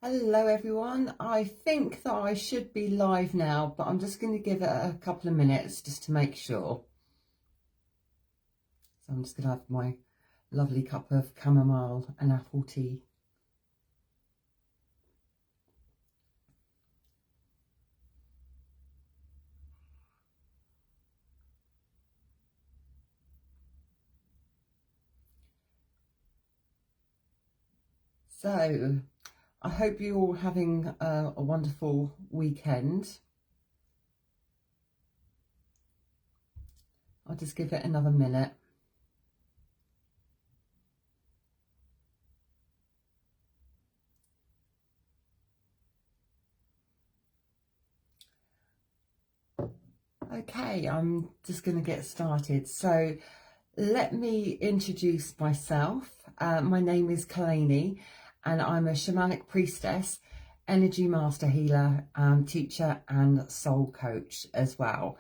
Hello everyone. I think that I should be live now, but I'm just going to give it a couple of minutes just to make sure. So I'm just going to have my lovely cup of chamomile and apple tea. So I hope you're all having a wonderful weekend. I'll just give it another minute. Okay, I'm just going to get started. So let me introduce myself. My name is Kalani and I'm a shamanic priestess, energy master healer, teacher and soul coach as well.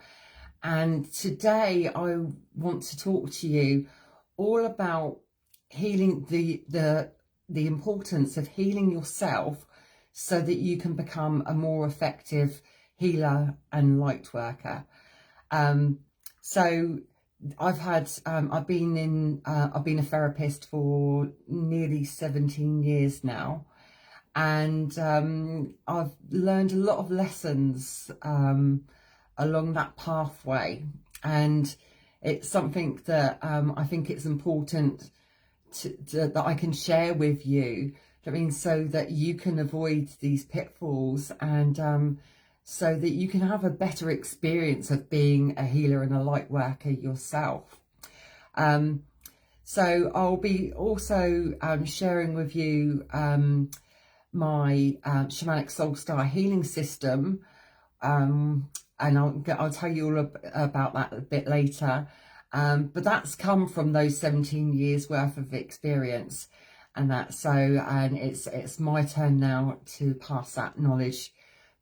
And today I want to talk to you all about healing, the importance of healing yourself so that you can become a more effective healer and light worker. So I've been a therapist for nearly 17 years now, and I've learned a lot of lessons along that pathway, and it's something that I think it's important that I can share with you. I mean, so that you can avoid these pitfalls and so that you can have a better experience of being a healer and a light worker yourself. So I'll be also sharing with you my shamanic soul star healing system, and I'll tell you all about that a bit later. But that's come from those 17 years worth of experience, and it's my turn now to pass that knowledge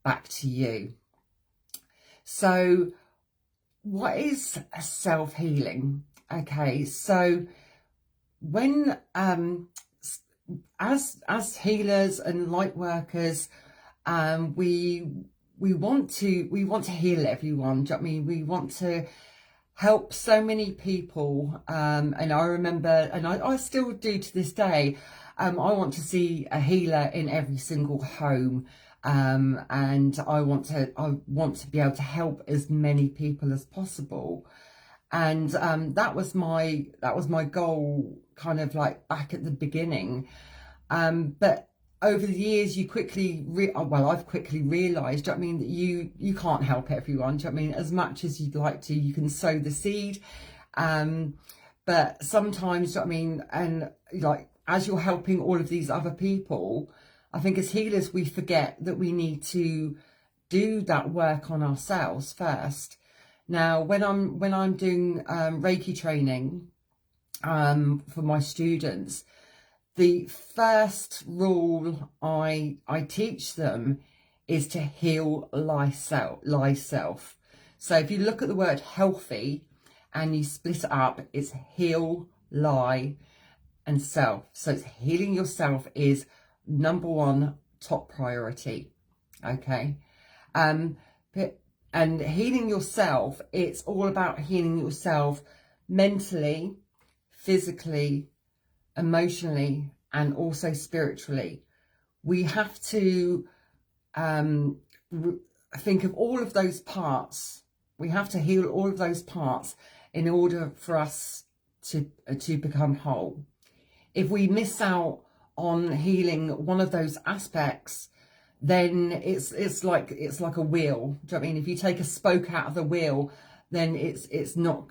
back to you. So what is self-healing? Okay, so when as healers and light workers, we want to heal everyone. Do you know what I mean? We want to help so many people, and I remember, and I still do to this day, I want to see a healer in every single home, and I want to be able to help as many people as possible. And that was my goal, kind of like back at the beginning. But over the years, you quickly I've quickly realised, do you know what I mean, that you can't help everyone. Do you know what I mean? As much as you'd like to, you can sow the seed, but sometimes, do you know what I mean, and like as you're helping all of these other people, I think as healers we forget that we need to do that work on ourselves first. Now, when I'm doing Reiki training for my students, the first rule I teach them is to heal thyself. So if you look at the word healthy and you split it up, it's heal, lie, and self. So it's healing yourself is number one, top priority. Okay. And healing yourself, it's all about healing yourself mentally, physically, emotionally, and also spiritually. We have to think of all of those parts. We have to heal all of those parts in order for us to become whole. If we miss out on healing one of those aspects, then it's like a wheel. Do you know what I mean? If you take a spoke out of the wheel, then it's not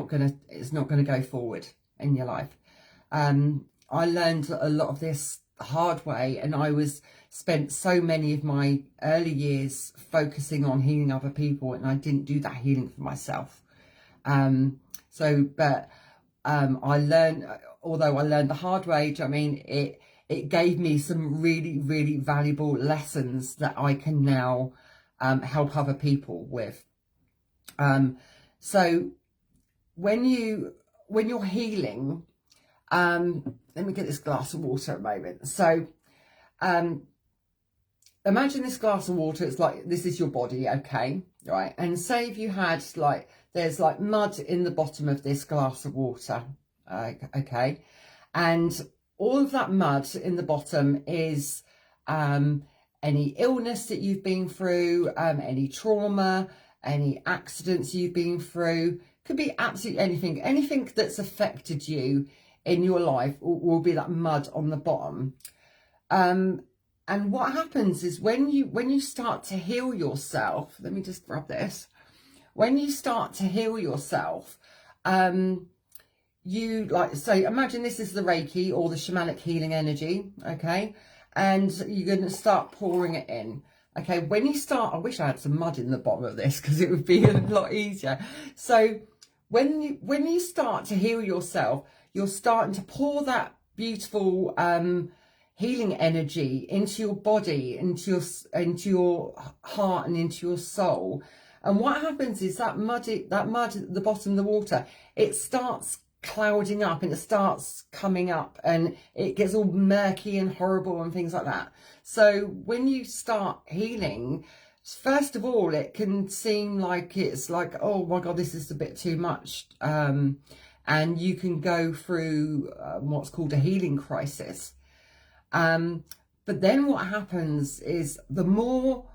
gonna go forward in your life. I learned a lot of this the hard way, and I spent so many of my early years focusing on healing other people, and I didn't do that healing for myself. I learned, although I learned the hard way, do you know what I mean, it gave me some really, really valuable lessons that I can now help other people with. So when you're healing, let me get this glass of water a moment. So imagine this glass of water. It's like, this is your body, okay, right? And say if you had like, there's like mud in the bottom of this glass of water, okay, and all of that mud in the bottom is any illness that you've been through, any trauma, any accidents you've been through. Could be absolutely anything that's affected you in your life will be that mud on the bottom. And what happens is when you start to heal yourself, let me just grab this. When you start to heal yourself, you like, so imagine this is the Reiki or the shamanic healing energy, okay? And you're going to start pouring it in. Okay, when you start, I wish I had some mud in the bottom of this because it would be a lot easier. So when you start to heal yourself, you're starting to pour that beautiful healing energy into your body, into your heart and into your soul. And what happens is that mud at the bottom of the water, it starts clouding up and it starts coming up and it gets all murky and horrible and things like that. So when you start healing, first of all, it can seem like it's like, oh my God, this is a bit too much. And you can go through what's called a healing crisis. But then what happens is the more,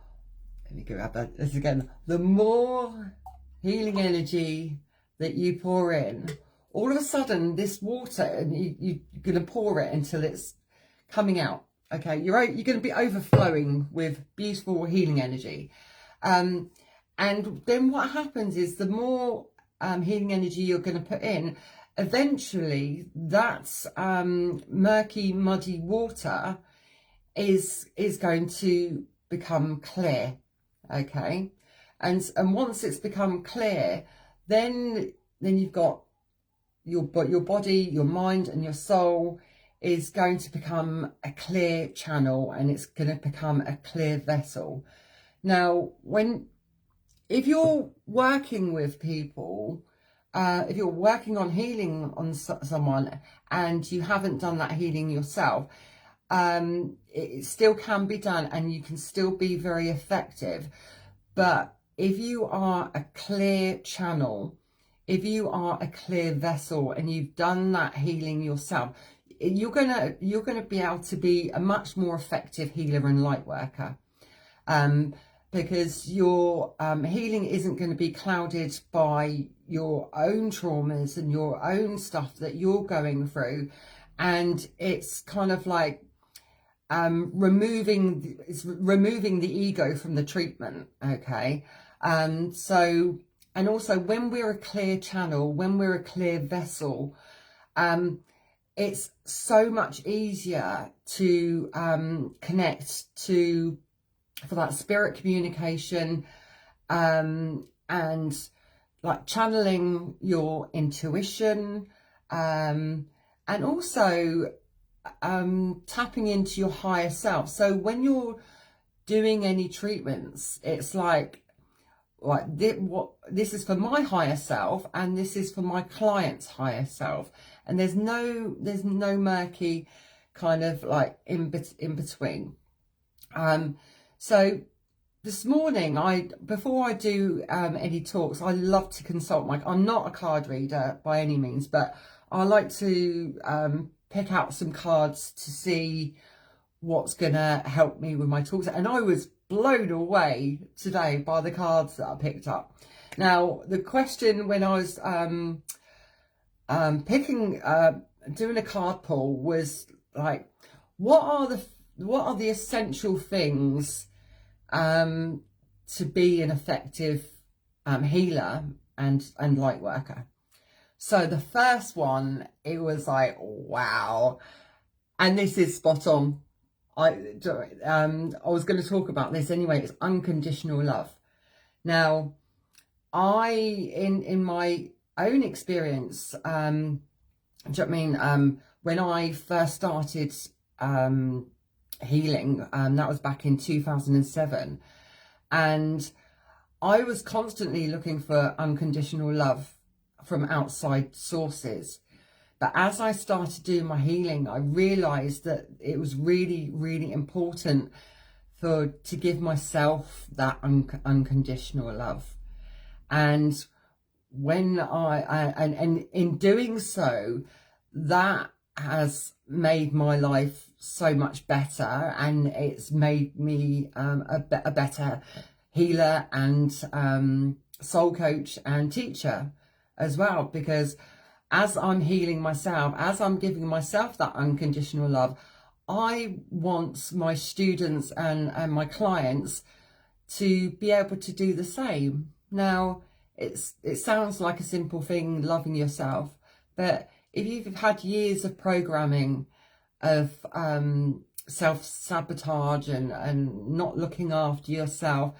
let me go about this again, the more healing energy that you pour in, all of a sudden this water, and you're going to pour it until it's coming out. Okay, you're going to be overflowing with beautiful healing energy. And then what happens is the more healing energy you're going to put in, eventually that murky, muddy water is going to become clear. Okay, and once it's become clear, then you've got your body, your mind and your soul is going to become a clear channel, and it's going to become a clear vessel. Now, if you're working with people, if you're working on healing on someone and you haven't done that healing yourself, it still can be done and you can still be very effective. But if you are a clear channel, if you are a clear vessel and you've done that healing yourself, you're gonna be able to be a much more effective healer and light worker, because your healing isn't going to be clouded by your own traumas and your own stuff that you're going through, and it's kind of like removing the ego from the treatment. Okay, so. And also, when we're a clear channel, when we're a clear vessel, it's so much easier to connect for that spirit communication, and like channeling your intuition, and also tapping into your higher self. So when you're doing any treatments, it's like this is for my higher self and this is for my client's higher self, and there's no murky kind of like in between. So this morning, before I do any talks, I love to consult I'm not a card reader by any means, but I like to pick out some cards to see what's gonna help me with my talks. And I was blown away today by the cards that I picked up. Now, the question when I was doing a card pull was like, what are the essential things to be an effective healer and light worker? So the first one, it was like, wow, and this is spot on. I was going to talk about this anyway. It's unconditional love. Now, in my own experience, do you know what I mean? When I first started healing, that was back in 2007, and I was constantly looking for unconditional love from outside sources. But as I started doing my healing, I realized that it was really, really important to give myself that unconditional love. And when and in doing so, that has made my life so much better, and it's made me a better healer and soul coach and teacher as well, because as I'm healing myself, as I'm giving myself that unconditional love, I want my students and my clients to be able to do the same. Now, it sounds like a simple thing, loving yourself, but if you've had years of programming of self-sabotage and not looking after yourself,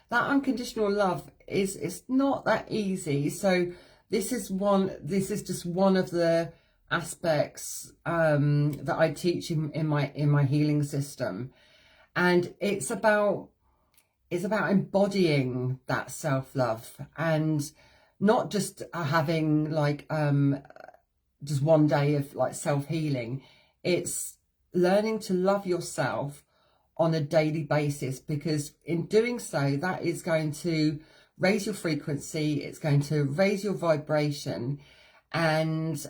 that unconditional love is not that easy. So this is just one of the aspects that I teach in my healing system, and it's about embodying that self-love, and not just having like just one day of like self-healing. It's learning to love yourself on a daily basis, because in doing so, that is going to raise your frequency, it's going to raise your vibration, and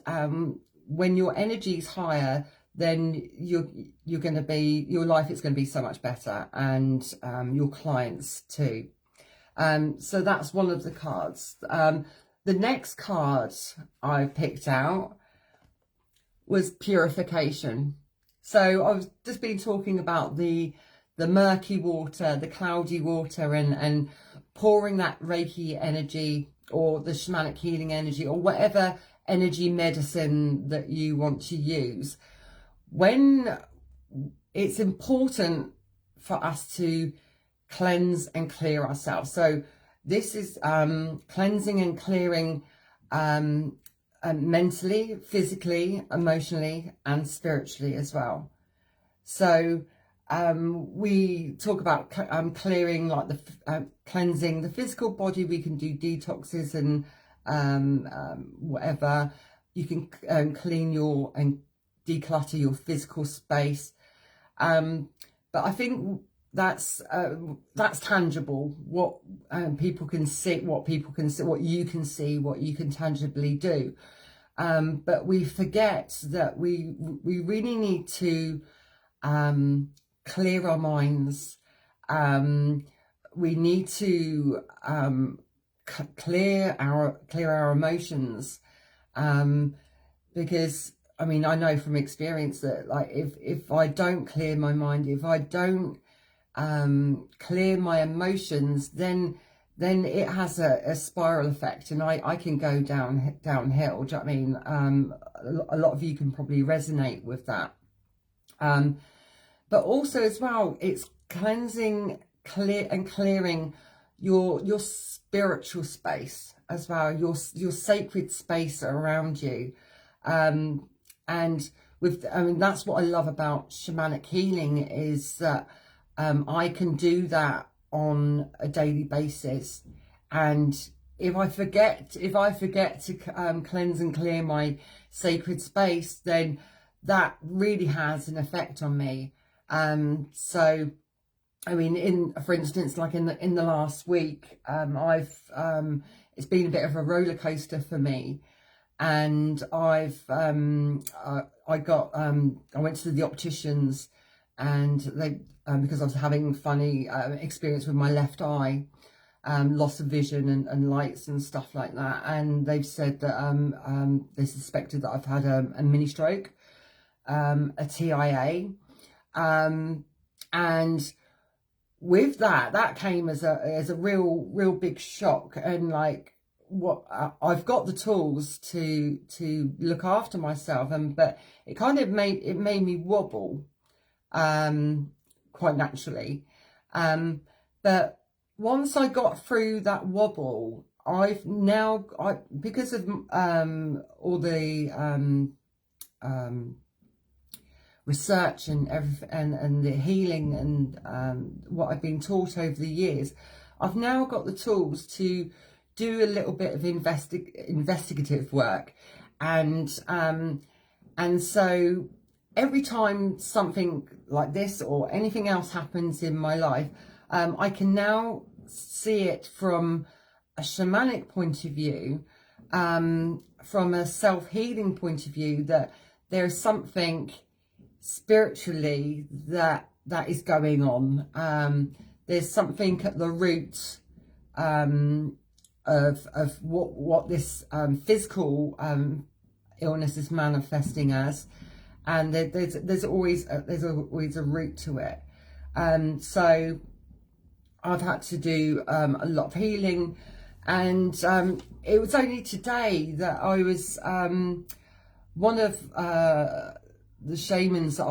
when your energy is higher, then you're going to be, your life is going to be so much better, and your clients too. So that's one of the cards. The next card I picked out was purification. So I've just been talking about the murky water, the cloudy water, and pouring that Reiki energy or the shamanic healing energy or whatever energy medicine that you want to use. When it's important for us to cleanse and clear ourselves. So this is cleansing and clearing mentally, physically, emotionally, and spiritually as well. So we talk about clearing, like the cleansing the physical body. We can do detoxes and whatever. You can clean your and declutter your physical space. But I think that's tangible. What people can see, what people can see, what you can see, what you can tangibly do. But we forget that we really need to clear our minds. We need to clear our emotions, because I mean, I know from experience that like if I don't clear my mind, if I don't clear my emotions, then it has a spiral effect, and I can go downhill. Do you know what I mean? A lot of you can probably resonate with that. But also as well, it's cleansing, clearing your spiritual space as well, your sacred space around you. And that's what I love about shamanic healing, is that I can do that on a daily basis. And if I forget to cleanse and clear my sacred space, then that really has an effect on me. So I mean, for instance, like in the last week, it's been a bit of a roller coaster for me, and I went to the opticians, and they because I was having funny experience with my left eye, loss of vision and lights and stuff like that, and they've said that they suspected that I've had a mini stroke, a TIA, and with that came as a real big shock. And like, what I've got the tools to look after myself, but it kind of made me wobble quite naturally, but once I got through that wobble, because of all the research and the healing and what I've been taught over the years, I've now got the tools to do a little bit of investigative work, and so every time something like this or anything else happens in my life, I can now see it from a shamanic point of view, from a self-healing point of view, that there's something spiritually that is going on. There's something at the root of what this physical illness is manifesting as, and there's always a root to it. So I've had to do a lot of healing, and it was only today that I was one of the shamans that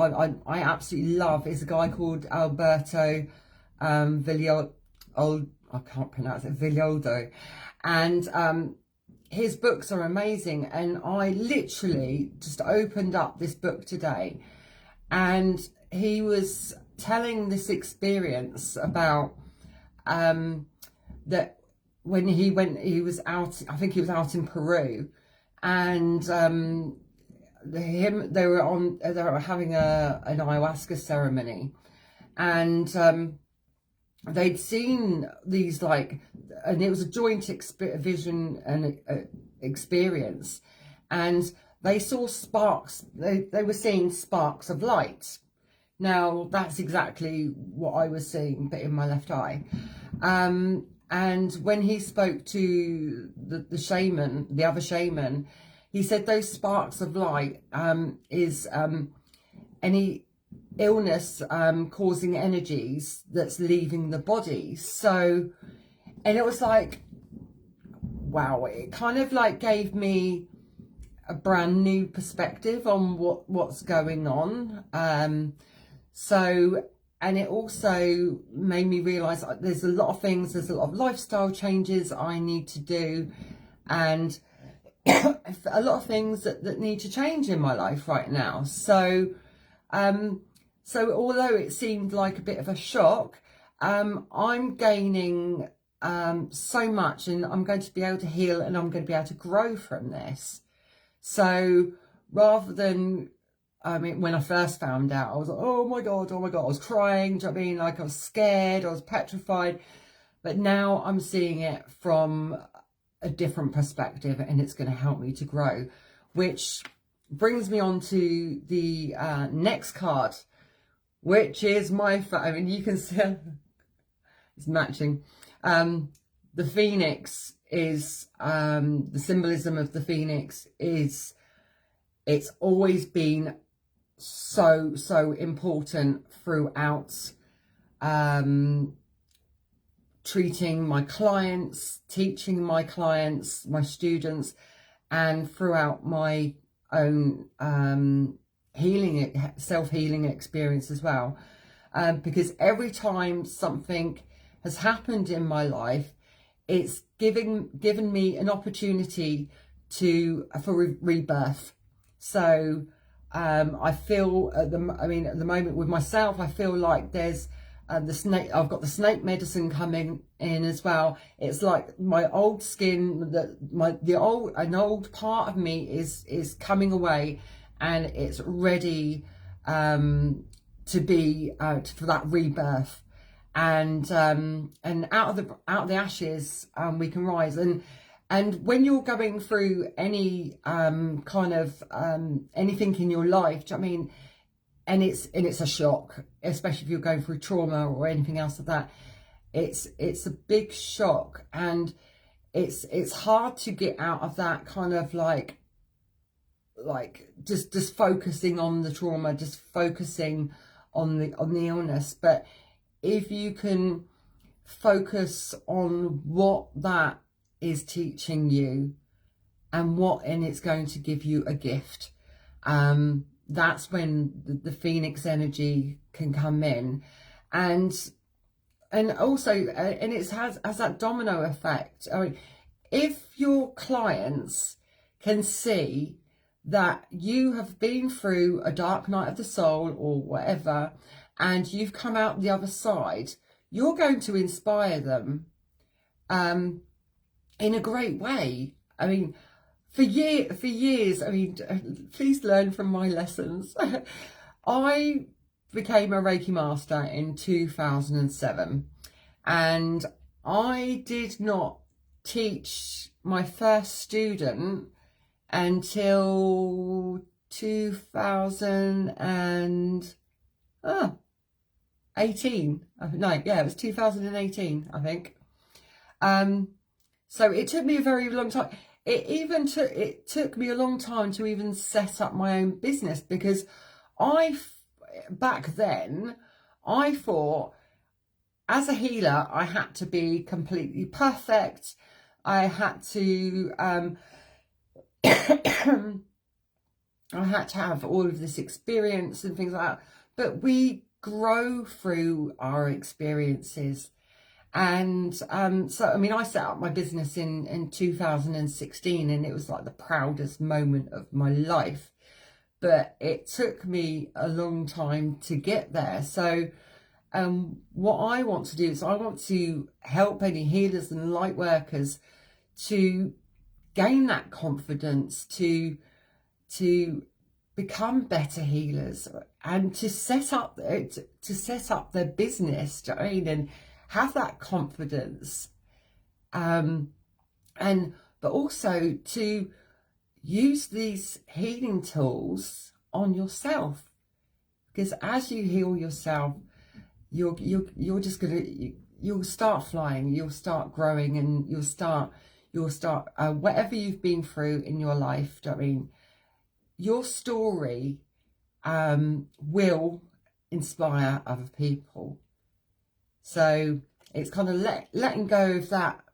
I absolutely love is a guy called Alberto I can't pronounce it, Villoldo, and his books are amazing. And I literally just opened up this book today, and he was telling this experience about that when he was out, I think he was out in Peru, and they were having an ayahuasca ceremony, and they'd seen these, like, and it was a joint vision and experience, and they saw sparks. They were seeing sparks of light. Now that's exactly what I was seeing, but in my left eye. And when he spoke to the shaman, the other shaman, he said those sparks of light is any illness causing energies that's leaving the body. So, and it was like, wow, it kind of like gave me a brand new perspective on what's going on. So, and it also made me realize there's a lot of lifestyle changes I need to do, and a lot of things that need to change in my life right now. So, so although it seemed like a bit of a shock, I'm gaining so much, and I'm going to be able to heal, and I'm going to be able to grow from this. So rather than, I mean, when I first found out, I was like, oh my God, I was crying. Do you know what I mean? Like, I was scared, I was petrified. But now I'm seeing it from a different perspective, and it's going to help me to grow. Which brings me on to the next card, which is I mean, you can see it's matching. The Phoenix is, the symbolism of the Phoenix is, it's always been so important throughout treating my clients, teaching my clients, my students, and throughout my own self-healing experience as well. Because every time something has happened in my life, it's given me an opportunity for rebirth. So I feel at the moment with myself, I feel like there's the snake. I've got the snake medicine coming in as well. It's like my old skin, an old part of me is coming away, and it's ready to be for that rebirth. And out of the ashes we can rise. And when you're going through any kind of anything in your life, do you know what I mean? And it's a shock, especially if you're going through trauma or anything else like that. It's a big shock, and it's hard to get out of that kind of like just focusing on the trauma, just focusing on the illness. But if you can focus on what that is teaching you, and it's going to give you a gift, that's when the Phoenix energy can come in. And also and it has that domino effect. I mean, if your clients can see that you have been through a dark night of the soul or whatever, and you've come out the other side, you're going to inspire them in a great way. I mean, for years, I mean, please learn from my lessons. I became a Reiki master in 2007, and I did not teach my first student until 2018. No, yeah, it was 2018, I think. So it took me a very long time. It took me a long time to even set up my own business, because back then I thought, as a healer, I had to be completely perfect. I had to I had to have all of this experience and things like that. But we grow through our experiences. And so, I mean, I set up my business in 2016, and it was like the proudest moment of my life. But it took me a long time to get there. So what I want to do is I want to help any healers and light workers to gain that confidence, to become better healers, and to set up their business, do you know what I mean, and have that confidence, but also to use these healing tools on yourself, because as you heal yourself, you're just gonna you'll start flying, you'll start growing, and you'll start whatever you've been through in your life, do you know what I mean, your story will inspire other people. So it's kind of letting go of that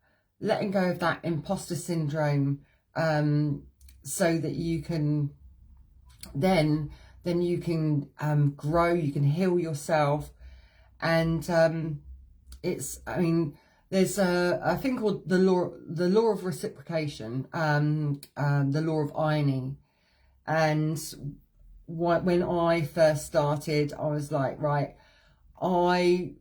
imposter syndrome, so that you can then you can grow, you can heal yourself. And I mean, there's a thing called the law of reciprocation, the law of ironing. And when I first started, I was like, right, I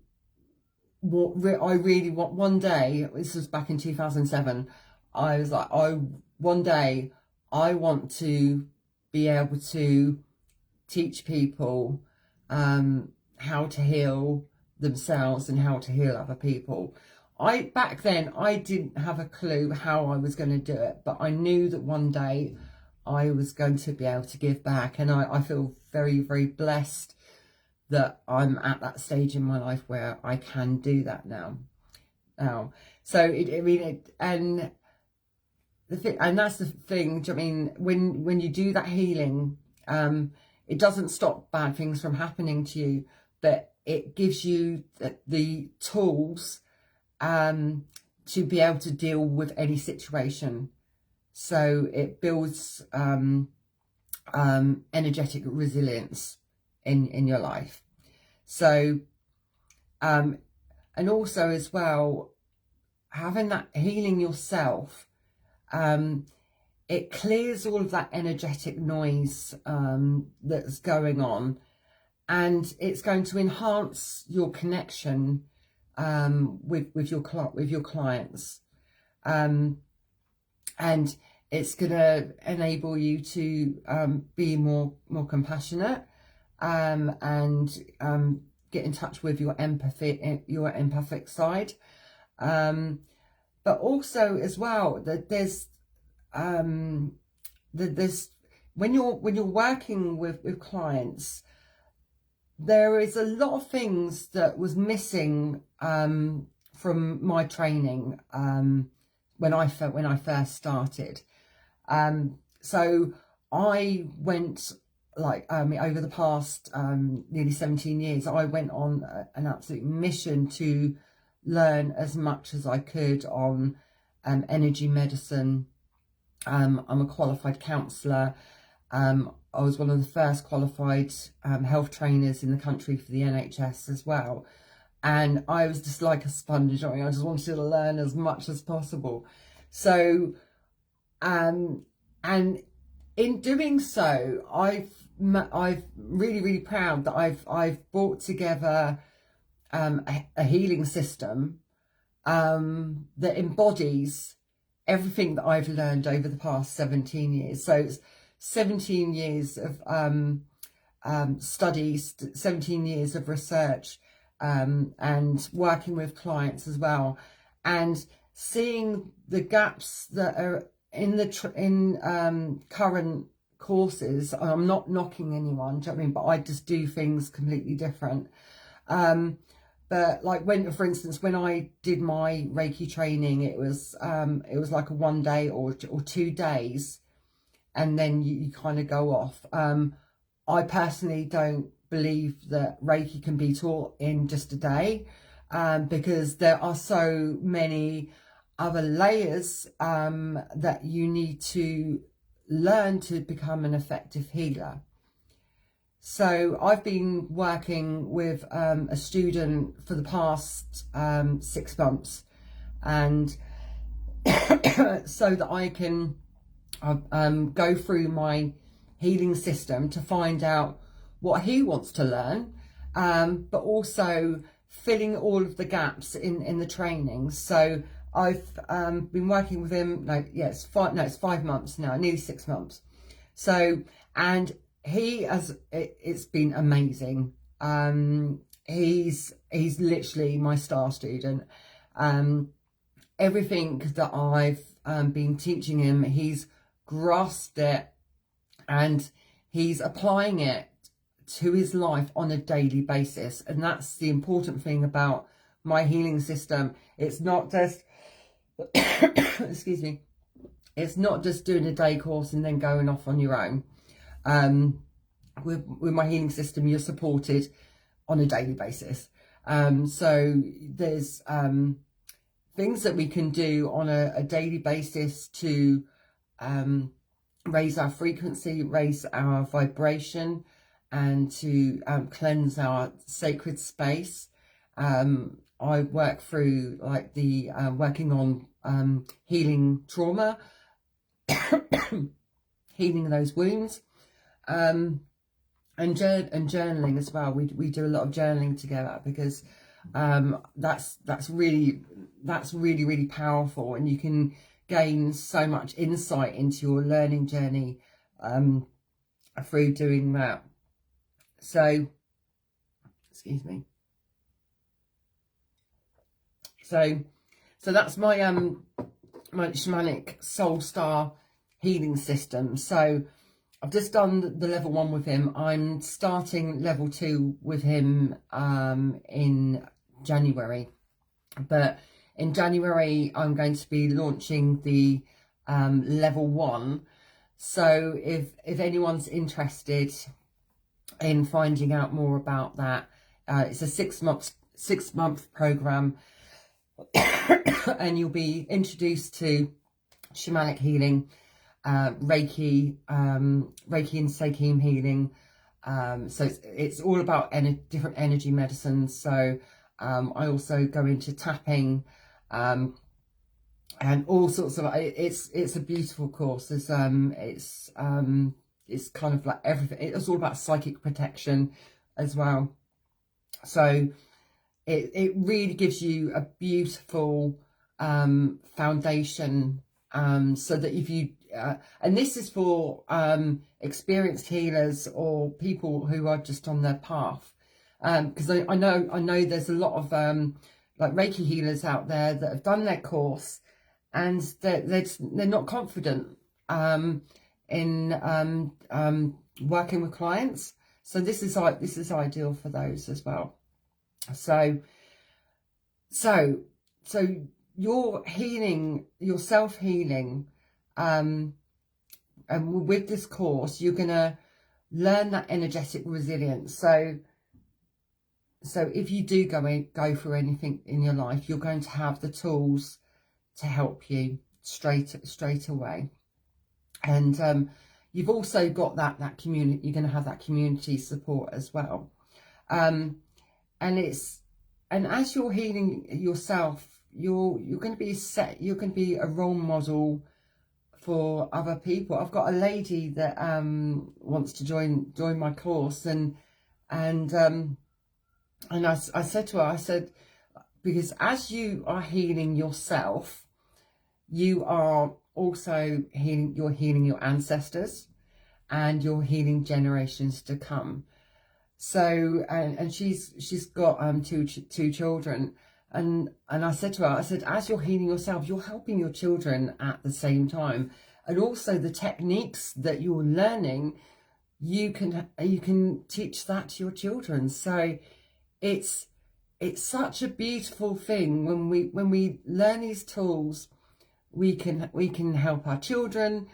really want, one day, this was back in 2007, I was like, one day I want to be able to teach people how to heal themselves and how to heal other people. Back then I didn't have a clue how I was going to do it, but I knew that one day I was going to be able to give back, and I feel very, very blessed that I'm at that stage in my life where I can do that now. So and that's the thing. I mean, when you do that healing, it doesn't stop bad things from happening to you, but it gives you the tools to be able to deal with any situation. So it builds energetic resilience in your life. So and also as well, having that healing yourself, it clears all of that energetic noise that's going on, and it's going to enhance your connection with your clients, and it's going to enable you to be more compassionate, and get in touch with your empathic side, but also as well that there's when you're working with clients, there is a lot of things that was missing from my training when I first started. So I went, like, over the past nearly 17 years, I went on an absolute mission to learn as much as I could on energy medicine. I'm a qualified counsellor. I was one of the first qualified health trainers in the country for the NHS as well. And I was just like a sponge. I just wanted to learn as much as possible. So, and in doing so, I've really, really proud that I've brought together a healing system that embodies everything that I've learned over the past 17 years. So it's 17 years of studies, 17 years of research, and working with clients as well, and seeing the gaps that are in the current courses. I'm not knocking anyone, do you know what I mean? But I just do things completely different. But like for instance, when I did my Reiki training, it was like a 1 day or 2 days, and then you kind of go off. I personally don't believe that Reiki can be taught in just a day, because there are so many other layers that you need to learn to become an effective healer. So I've been working with a student for the past 6 months, and so that I can go through my healing system to find out what he wants to learn, but also filling all of the gaps in the training. So I've been working with him, it's 5 months now, nearly 6 months. So, and it's been amazing. He's literally my star student. Everything that I've been teaching him, he's grasped it, and he's applying it to his life on a daily basis. And that's the important thing about my healing system. It's not just excuse me, it's not just doing a day course and then going off on your own. With my healing system, you're supported on a daily basis. So there's things that we can do on a daily basis to raise our frequency, raise our vibration, and to cleanse our sacred space. I work through like the working on healing trauma, healing those wounds, and journaling as well. We do a lot of journaling together, because that's really powerful, and you can gain so much insight into your learning journey through doing that. So, excuse me. So that's my my Shamanic Soul Star healing system. So I've just done the level 1 with him. I'm starting level 2 with him in January. But in January, I'm going to be launching the level 1. So if anyone's interested in finding out more about that, it's a 6-month program, and you'll be introduced to shamanic healing, Reiki, Reiki and Sekim healing. So it's all about different energy medicines. So I also go into tapping, and all sorts of. It's a beautiful course. It's kind of like everything. It's all about psychic protection as well. So it really gives you a beautiful foundation, so that if you and this is for experienced healers or people who are just on their path, because I know there's a lot of like Reiki healers out there that have done their course, and they're not confident in working with clients. So this is ideal for those as well. So you're healing, you're self-healing, and with this course you're gonna learn that energetic resilience. So if you do go through anything in your life, you're going to have the tools to help you straight away. And you've also got that community. You're going to have that community support as well. And as you're healing yourself, you're going to be you're going to be a role model for other people. I've got a lady that wants to join my course, and I said to her, I said, because as you are healing yourself, you are also healing your ancestors, and you're healing generations to come. So, and she's got two children. And I said to her, I said, as you're healing yourself, you're helping your children at the same time. And also the techniques that you're learning, you can teach that to your children. So it's such a beautiful thing when we learn these tools. We can help our children,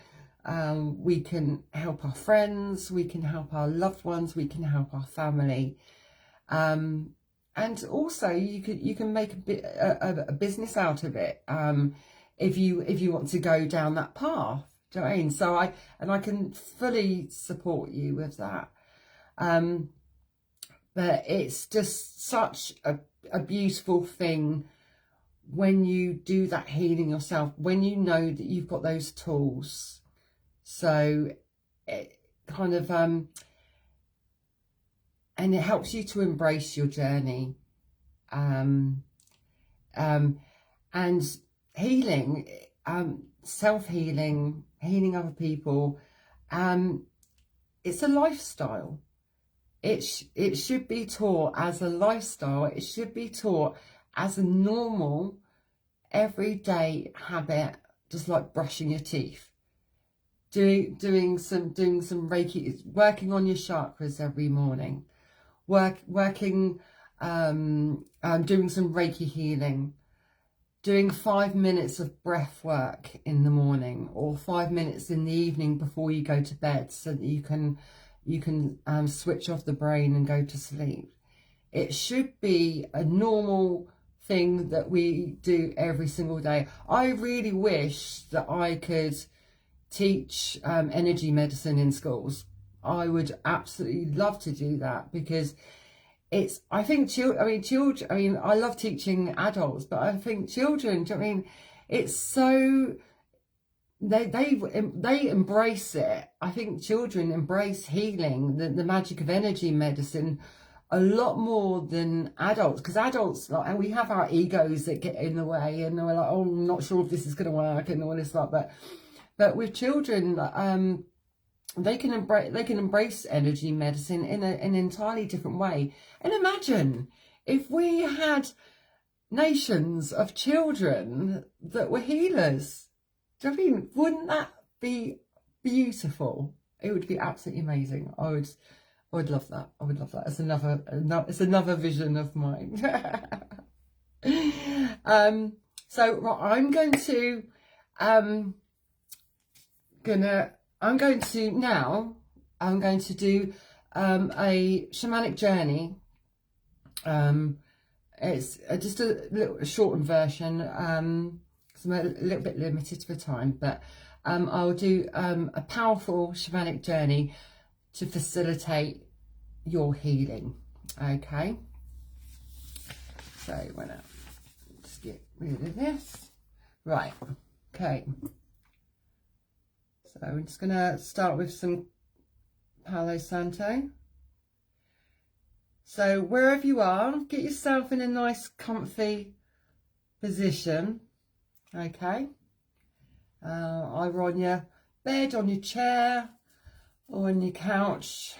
we can help our friends, we can help our loved ones, we can help our family, and also you can make a business out of it, if you want to go down that path. Do you know what I mean? So I can fully support you with that. But it's just such a beautiful thing when you do that healing yourself, when you know that you've got those tools. So it kind of, and it helps you to embrace your journey. And healing, self-healing, healing other people, it's a lifestyle. It should be taught as a lifestyle. It should be taught as a normal, everyday habit, just like brushing your teeth, doing some Reiki, working on your chakras every morning, doing some Reiki healing, doing 5 minutes of breath work in the morning, or 5 minutes in the evening before you go to bed, so that you can switch off the brain and go to sleep. It should be a normal thing that we do every single day. I really wish that I could teach energy medicine in schools. I would absolutely love to do that, because I love teaching adults, but I think children, I mean, it's so, they embrace it. I think children embrace healing, the magic of energy medicine, a lot more than adults, because adults, and we have our egos that get in the way, and we're like, oh, I'm not sure if this is going to work and all this stuff. But with children, they can embrace energy medicine in an entirely different way. And imagine if we had nations of children that were healers. Do you know what I mean? Wouldn't that be beautiful? It would be absolutely amazing. I would love that. I would love that. It's another vision of mine. So right, I'm going to do a shamanic journey. It's just a shortened version, because I'm a little bit limited for time, but I'll do a powerful shamanic journey to facilitate your healing. Okay, so when I just get rid of this, right? Okay, so I'm just gonna start with some Palo Santo. So wherever you are, get yourself in a nice comfy position. Okay, either on your bed, on your chair, or on your couch.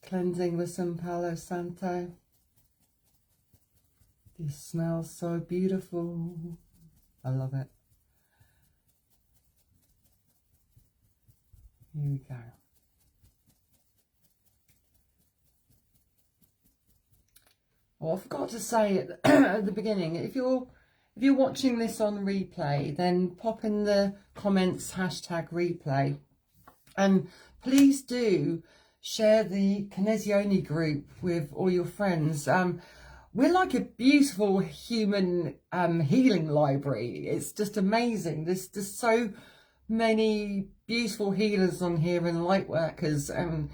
Cleansing with some Palo Santo. This smells so beautiful. I love it. Here we go. Oh, I forgot to say at the beginning, if you're watching this on replay, then pop in the comments #replay, and please do share the Kinesioni group with all your friends. We're like a beautiful human healing library. It's just amazing. There's just so many beautiful healers on here and light workers, and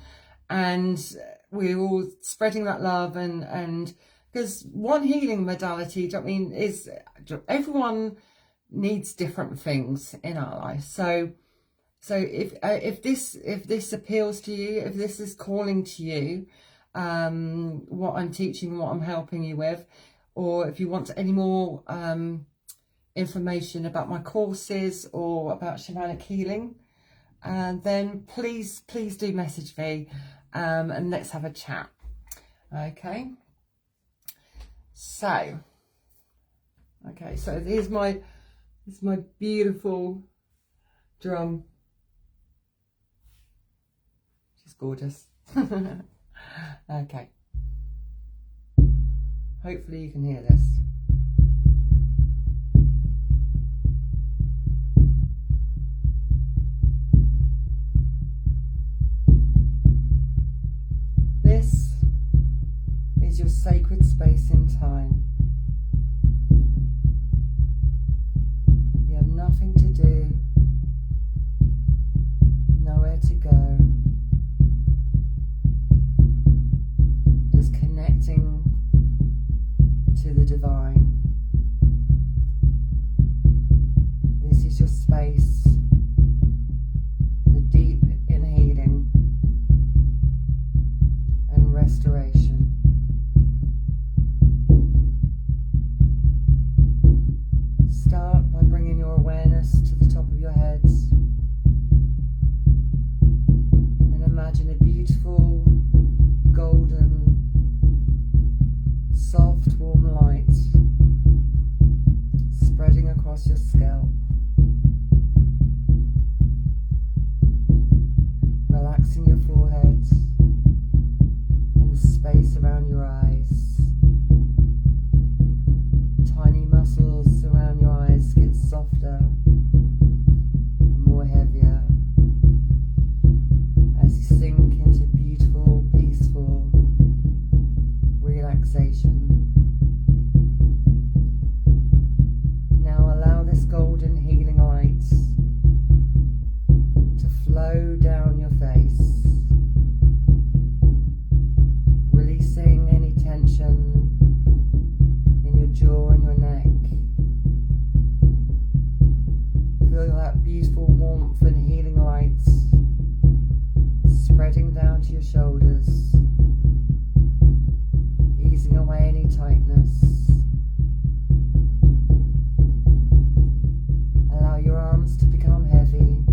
we're all spreading that love, and because one healing modality, I mean, is everyone needs different things in our life. So if this appeals to you, if this is calling to you, what I'm teaching, what I'm helping you with, or if you want any more information about my courses or about shamanic healing, and then please do message me, and let's have a chat. Okay, so here's my beautiful drum. She's gorgeous. Okay, hopefully you can hear this. This is your sacred space in time. You have nothing to do, nowhere to go, just connecting to the divine. This is your space for deep inhaling and restoration. Start by bringing your awareness to the top of your heads and imagine a beautiful golden, soft, warm light spreading across your scalp. Relaxing your forehead and the space around your eyes. Tiny muscles around your eyes get softer and more heavier as you sink into beautiful, peaceful relaxation. Now allow this golden healing light to flow down your face, releasing any tension in your jaw and your neck. Feel that beautiful warmth and healing light spreading down to your shoulders, easing away any tightness. Allow your arms to become heavy,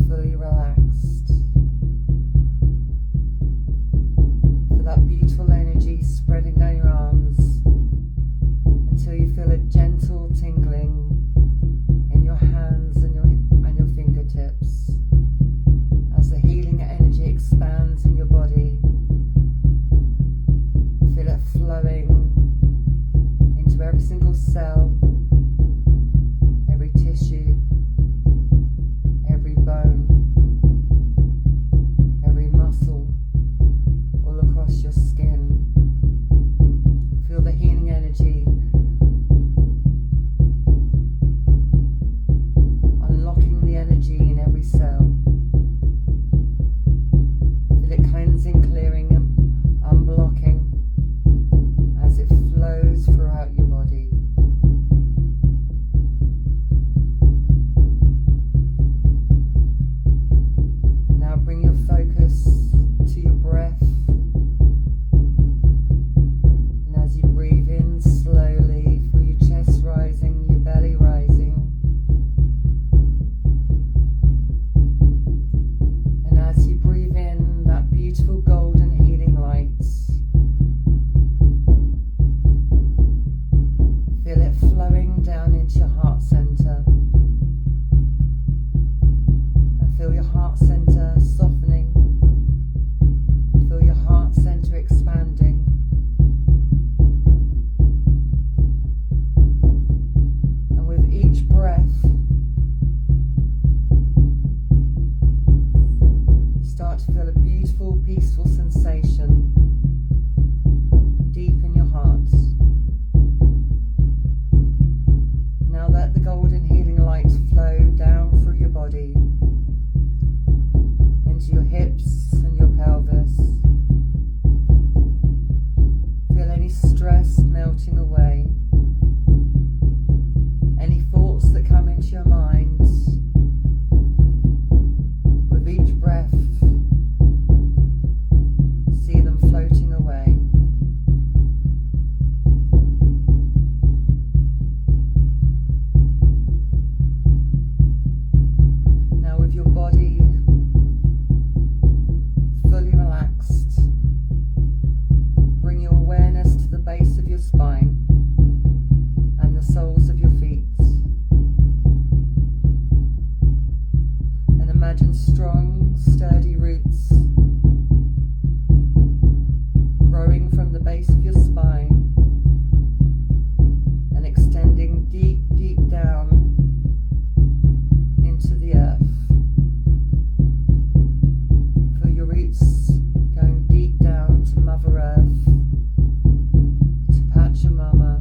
fully relaxed. Feel that beautiful energy spreading down your arms until you feel a gentle tingling in your hands and your fingertips as the healing energy expands in your body. Feel it flowing into every single cell, every tissue, every bone, every muscle, all across your skin. Feel the healing energy unlocking the energy in every cell. Feel it cleansing, clearing, and unblocking as it flows throughout your body. Now bring your focus to your breath, and as you breathe in slowly, feel your chest rising, your belly rising, and as you breathe in that beautiful golden healing light, feel it flowing down into your heart center, and feel your heart center softening. Feel your heart center expanding. And with each breath, you start to feel a beautiful, peaceful sensation deep in your heart. Now let the golden healing light flow down through your body, into your hips and your pelvis. Feel any stress melting away, any thoughts that come into your mind. With each breath, see them floating away. Imagine strong, sturdy roots growing from the base of your spine and extending deep, deep down into the earth. Feel your roots going deep down to Mother Earth, to Pachamama.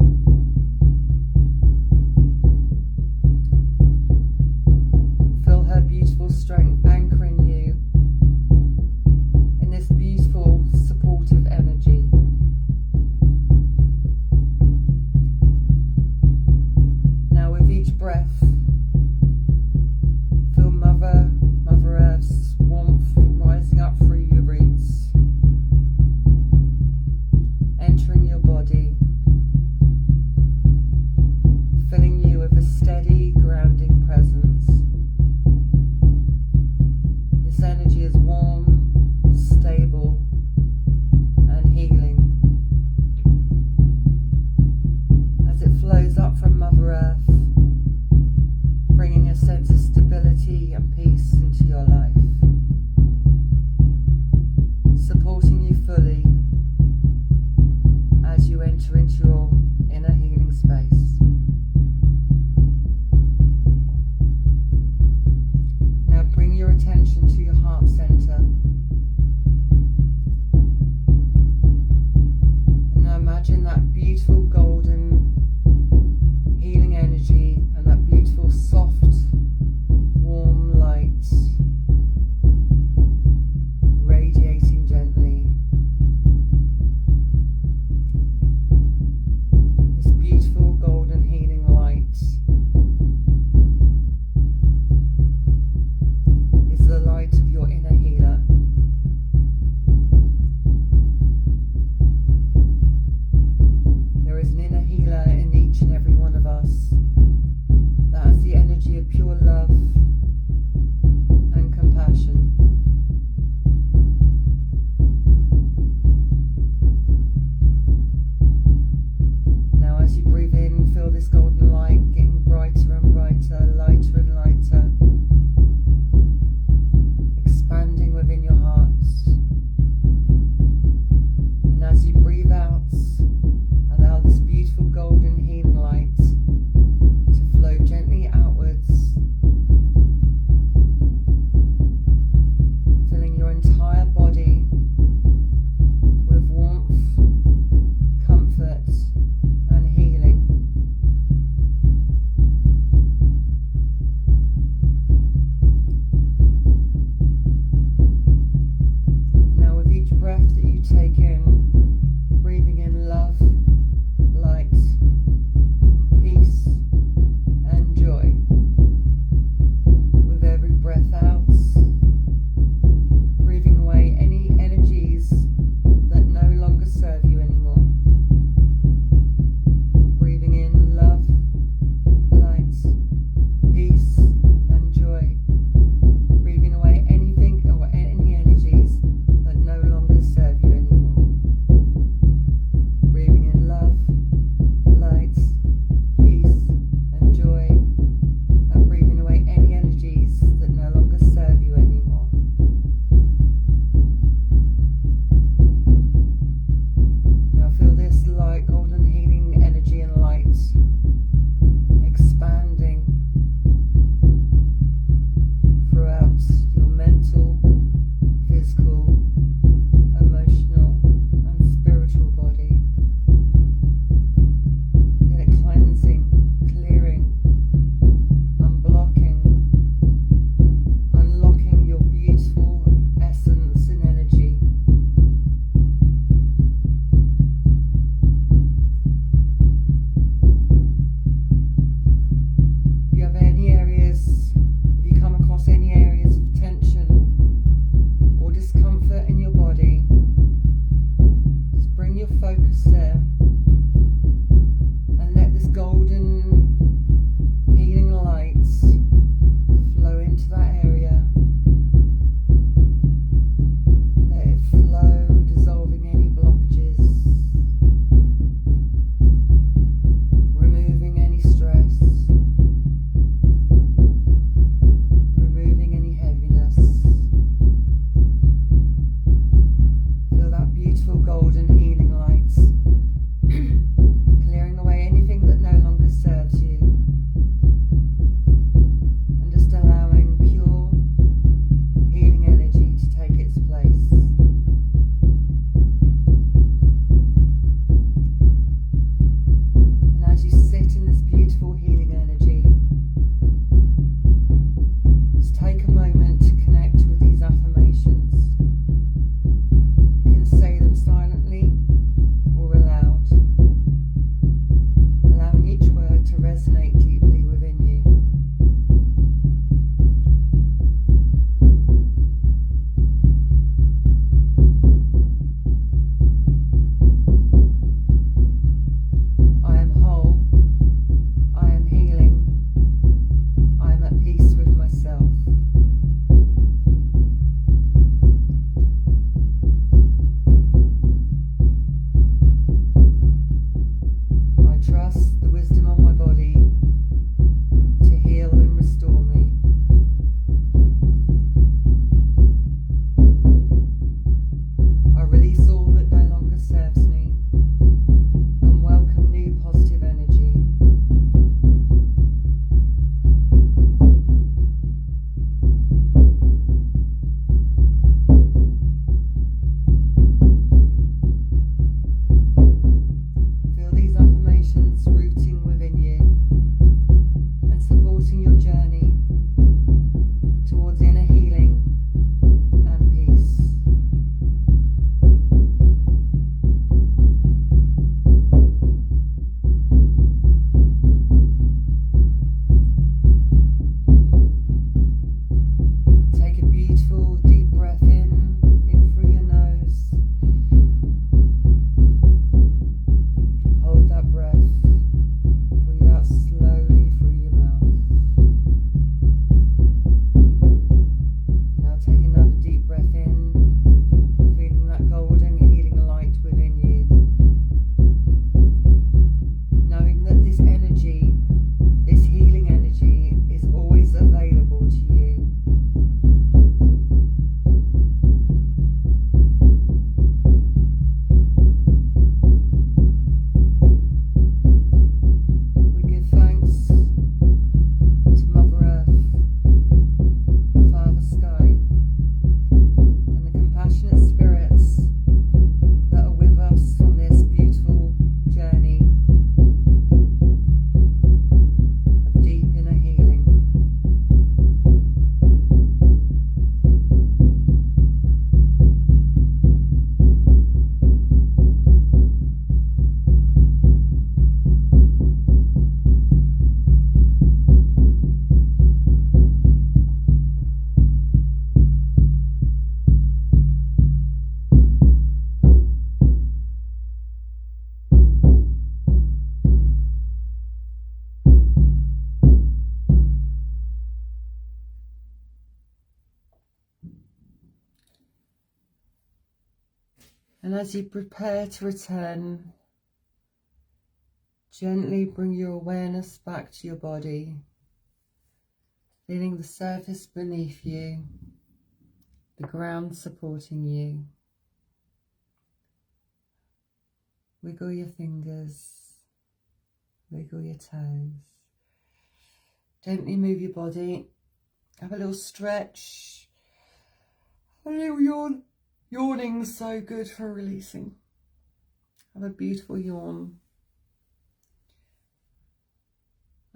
Feel her beautiful strength anchoring you in this beautiful supportive energy. Now with each breath, feel Mother Earth's warmth rising up through your roots, entering your body, filling you with a steady, grounding presence. This energy is warm, stable, and healing. As it flows up from Mother Earth, bringing a sense of stability and peace into your life, supporting you fully as you enter into your inner healing space. Now bring your attention to your heart center. And now imagine that beautiful golden healing energy and that beautiful soft, warm light radiating gently. This beautiful golden healing light is the light of your inner healer. There is an inner supporting your journey towards inner healing and peace. Take a beautiful deep breath in through your nose. Hold that breath. Breathe out slowly through your mouth. Now take another deep breath in, feeling that golden healing light within you. Knowing that this energy, this healing energy, is always available to you. We give thanks to Mother Earth, Father Sky, and the compassionate spirits that are with us on this beautiful journey of deep inner healing. And as you prepare to return, gently bring your awareness back to your body, feeling the surface beneath you, the ground supporting you. Wiggle your fingers, wiggle your toes. Gently move your body, have a little stretch, a little yawn. Yawning's so good for releasing. Have a beautiful yawn.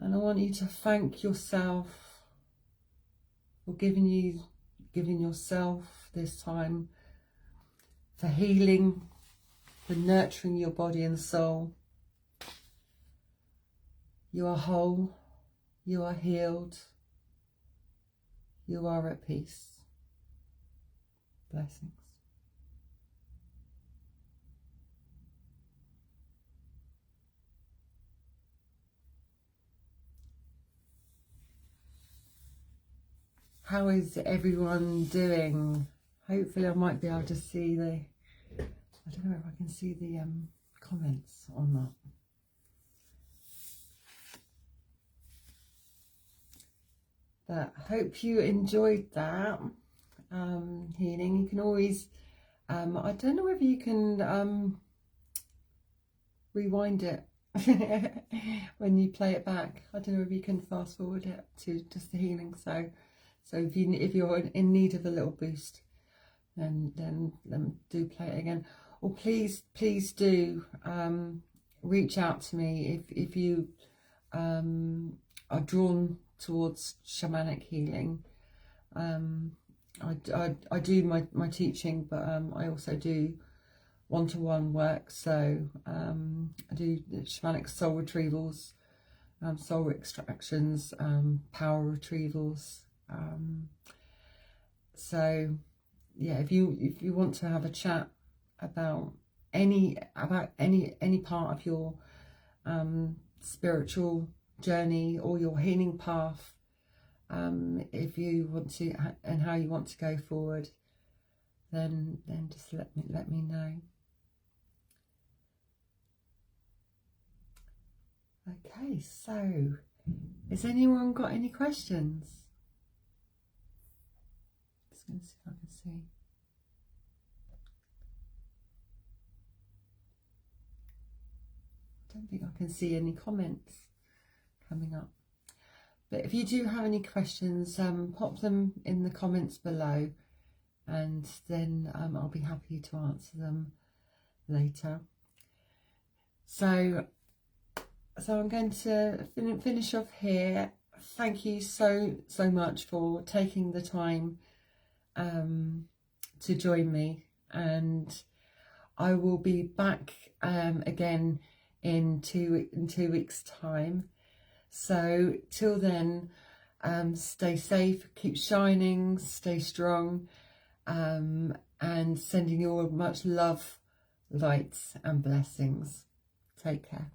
And I want you to thank yourself for giving yourself this time, for healing, for nurturing your body and soul. You are whole, you are healed, you are at peace. Blessings. How is everyone doing? Hopefully I might be able to see I don't know if I can see the comments or not. But hope you enjoyed that healing. You can always, I don't know whether you can rewind it when you play it back. I don't know if you can fast forward it to just the healing. So if you're in need of a little boost, then do play it again. Or please do reach out to me if you are drawn towards shamanic healing. I do my teaching, but I also do one-to-one work. So I do shamanic soul retrievals, soul extractions, power retrievals. So yeah, if you want to have a chat about any part of your spiritual journey or your healing path, if you want to, and how you want to go forward, then just let me know. Okay, so has anyone got any questions? Just going to see if I can see. I don't think I can see any comments coming up. But if you do have any questions, pop them in the comments below, and then I'll be happy to answer them later. So I'm going to finish off here. thank you so much for taking the time to join me, and I will be back again in 2 weeks' time. So till then, stay safe, keep shining, stay strong, and sending you all much love, lights and blessings. Take care.